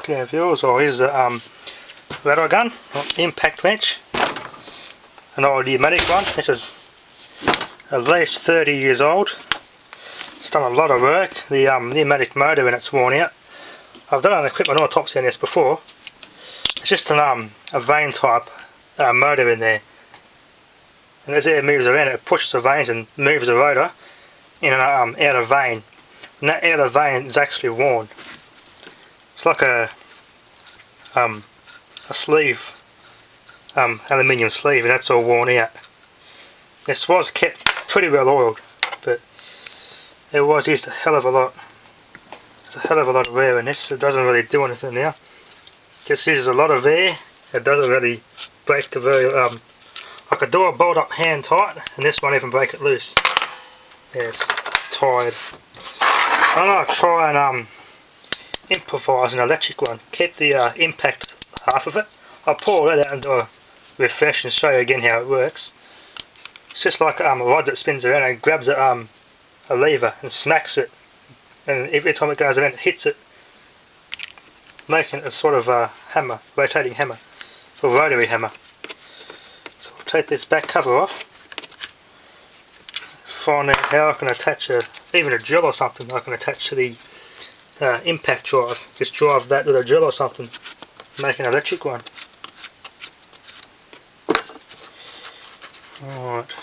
Okay, viewers, well here's the Rattlegun, impact wrench, an old pneumatic one. This is at least 30 years old. It's done a lot of work. The pneumatic motor in it's worn out. I've done an equipment autopsy on this before. It's just a vane type motor in there, and as air moves around it pushes the vanes and moves the rotor in and out of vane, and that outer vane is actually worn. It's like a sleeve, aluminium sleeve, and that's all worn out. This was kept pretty well oiled, but it was used a hell of a lot. There's a hell of a lot of air in this. It doesn't really do anything now. It just uses a lot of air. It doesn't really break the very I could do a bolt up hand tight, and this won't even break it loose. Yeah, it's tired. I'm gonna try and improvise an electric one. Keep the impact half of it. I'll pull that out and do a refresh and show you again how it works. It's just like a rod that spins around and grabs a lever and smacks it, and every time it goes around it hits it, making it a sort of a hammer, rotating hammer, or rotary hammer. So I'll take this back cover off, find out how I can attach even a drill or something I can attach to the impact drive. Just drive that with a drill or something, make an electric one. Alright,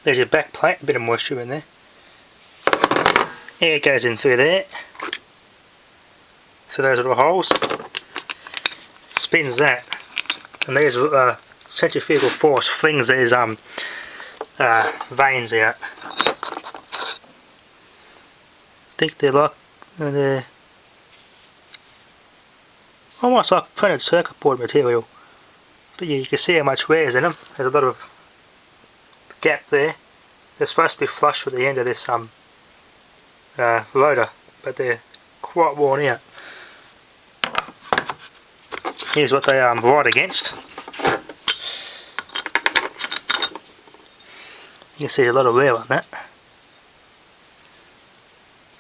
there's your back plate, a bit of moisture in there. Air goes in through there, through those little holes, spins that, and there's centrifugal force flings these vanes out. I think they're like they're almost like printed circuit board material, but yeah, you can see how much wear is in them. There's a lot of gap there. They're supposed to be flush with the end of this rotor, but they're quite worn out. Here's what they ride against. You can see a lot of wear on that.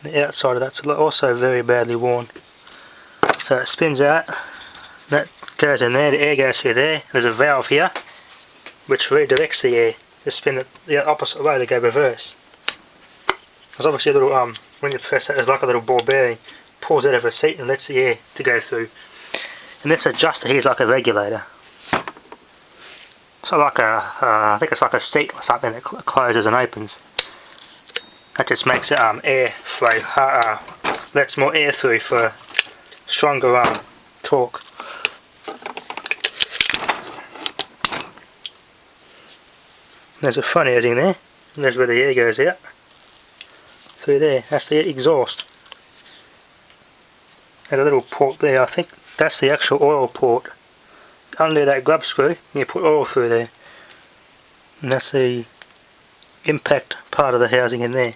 The outside of that's also very badly worn. So it spins out, that goes in there, the air goes through there. There's a valve here which redirects the air to spin it the opposite way, to go reverse. There's obviously a little, when you press that, there's like a little ball bearing, pulls out of the seat and lets the air to go through. And this adjuster here is like a regulator. So like I think it's like a seat or something that closes and opens. That just makes it air flow, lets more air through for stronger torque. There's a front housing there, and there's where the air goes out. Through there, that's the exhaust. There's a little port there, I think that's the actual oil port. Under that grub screw, you put oil through there. And that's the impact part of the housing in there.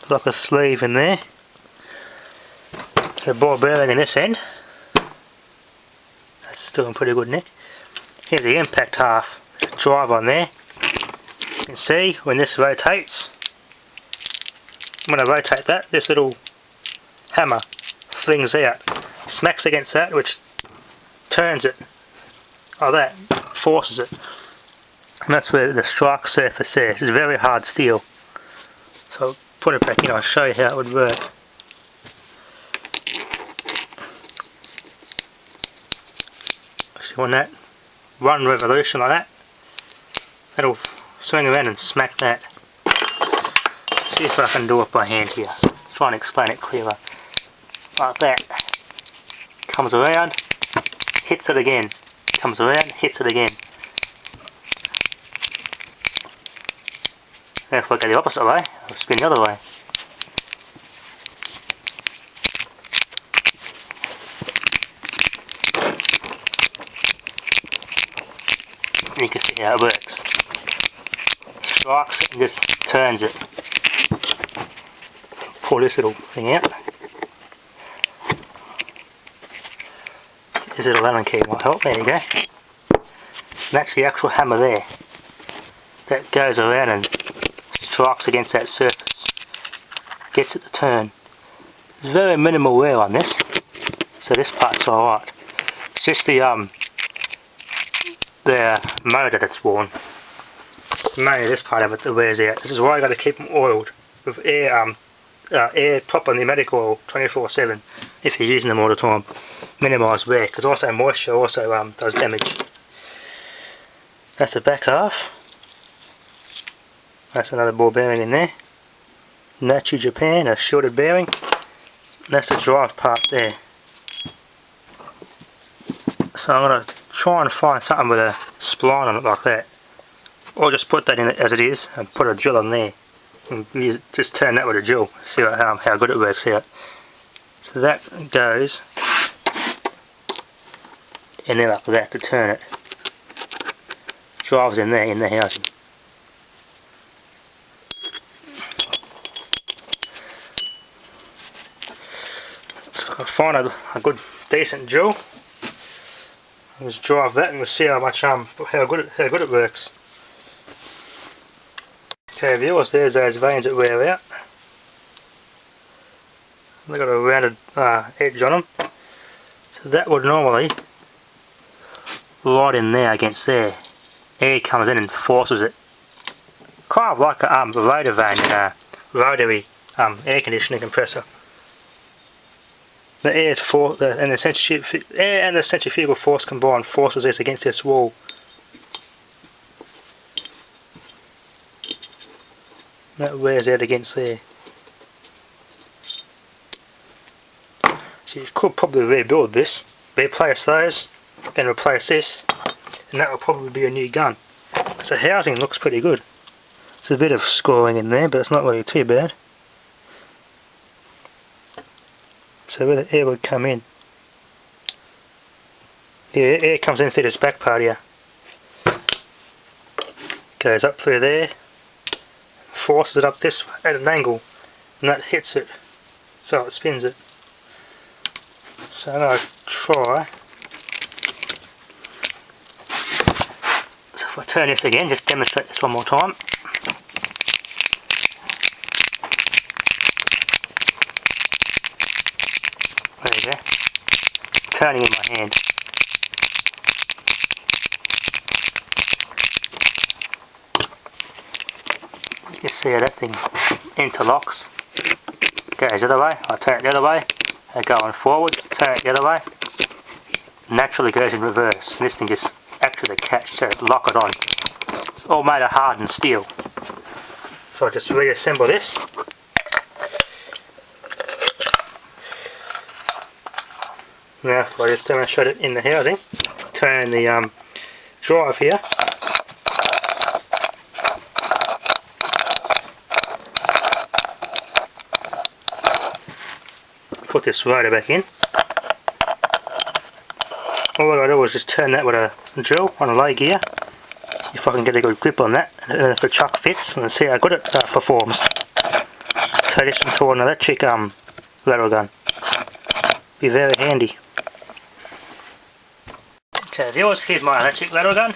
Like a sleeve in there. The ball bearing in this end. That's still in pretty good nick. Here's the impact half. There's a drive on there. You can see when this rotates. When I rotate that, this little hammer flings out, smacks against that, which turns it like that, forces it. And that's where the strike surface is. This is very hard steel. So I'll put it back in, I'll show you how it would work. So on that one revolution like that, that'll swing around and smack that. See if I can do it by hand here. Try and explain it clearer. Like that. Comes around, hits it again. Comes around, hits it again. Now if I go the opposite way, I'll spin the other way. And you can see how it works. Strikes it and just turns it. Pull this little thing out. This little Allen key might help. There you go. And that's the actual hammer there. That goes around and strikes against that surface. Gets it to turn. There's very minimal wear on this, so this part's alright. It's just the motor that's worn. Mainly this part of it that wears out. This is why I got to keep them oiled with air proper pneumatic oil 24/7 if you're using them all the time. Minimise wear, because also moisture also does damage. That's the back half. That's another ball bearing in there. Nachi Japan, a shielded bearing. That's the drive part there. So I'm going to try and find something with a spline on it like that. Or just put that in it as it is and put a drill on there. And just turn that with a drill. See how good it works out. So that goes in there like that to turn it. Drives in there in the housing. So if I find a good decent drill, I'll just drive that and we'll see how good it works. Okay viewers, there's those veins that wear out. They've got a rounded edge on them. So that would normally right in there against there. Air comes in and forces it. Kind of like a rotor vane in a rotary air conditioning compressor. The air and the centrifugal force combined forces this against this wall. That wears out against there. So you could probably rebuild this, replace those, and replace this, and that will probably be a new gun. So housing looks pretty good. There's a bit of scoring in there, but it's not really too bad. So where the air would come in. Yeah, air comes in through this back part here. Goes up through there, forces it up this at an angle, and that hits it, so it spins it. So I'm going to try. So if I turn this again, just demonstrate this one more time. There you go. Turning in my hand. You can see how that thing interlocks. Goes the other way, I turn it the other way. Going forward, turn it the other way. Naturally goes in reverse. And this thing just acts as a catch to lock it on. It's all made of hardened steel. So I just reassemble this. Now if I just demonstrate it in the housing, turn the drive here. Put this rotor back in. All I do is just turn that with a drill on a low gear, if I can get a good grip on that, and if the chuck fits, and see how good it performs. So this into an electric rattle gun. Be very handy. Okay viewers, here's my electric rattle gun.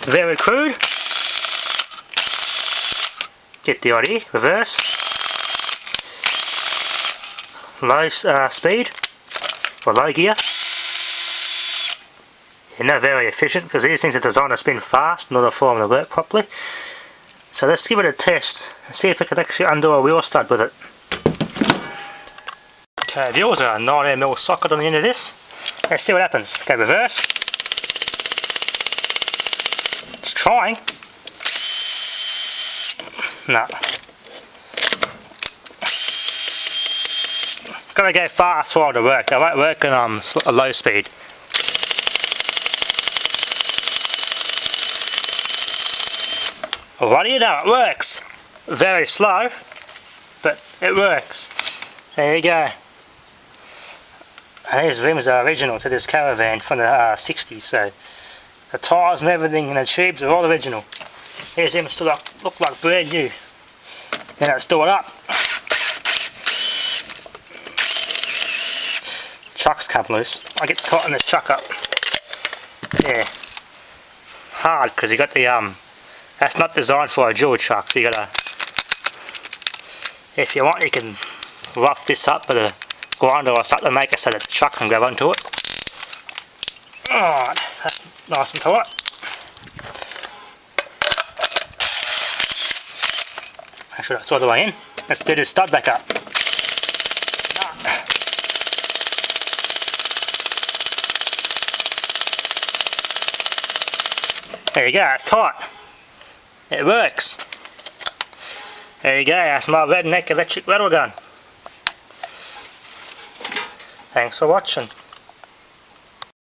Very crude. Get the idea. Reverse. Low speed, or low gear. Yeah, not very efficient, because these things are designed to spin fast in order for them to work properly. So let's give it a test and see if we can actually undo a wheel stud with it. Okay viewers, a 9mm socket on the end of this. Let's see what happens. Okay, reverse. It's trying. No. It's got to go fast for it to work. It won't work on a low speed. What do you know? It works. Very slow, but it works. There you go. And these rims are original to this caravan from the 60s, so the tyres and everything and the tubes are all original. These rims still look like brand new. Then let's do it up. Chuck's come loose. I get to tighten this chuck up. Yeah. It's hard because you got the that's not designed for a dual chuck. You gotta, if you want, you can rough this up with grinder or something to make it so that the truck can grab onto it. Alright, that's nice and tight. Make sure that's all the way in. Let's do this stud back up. There you go, it's tight. It works. There you go, that's my Redneck electric rattle gun. Thanks for watching.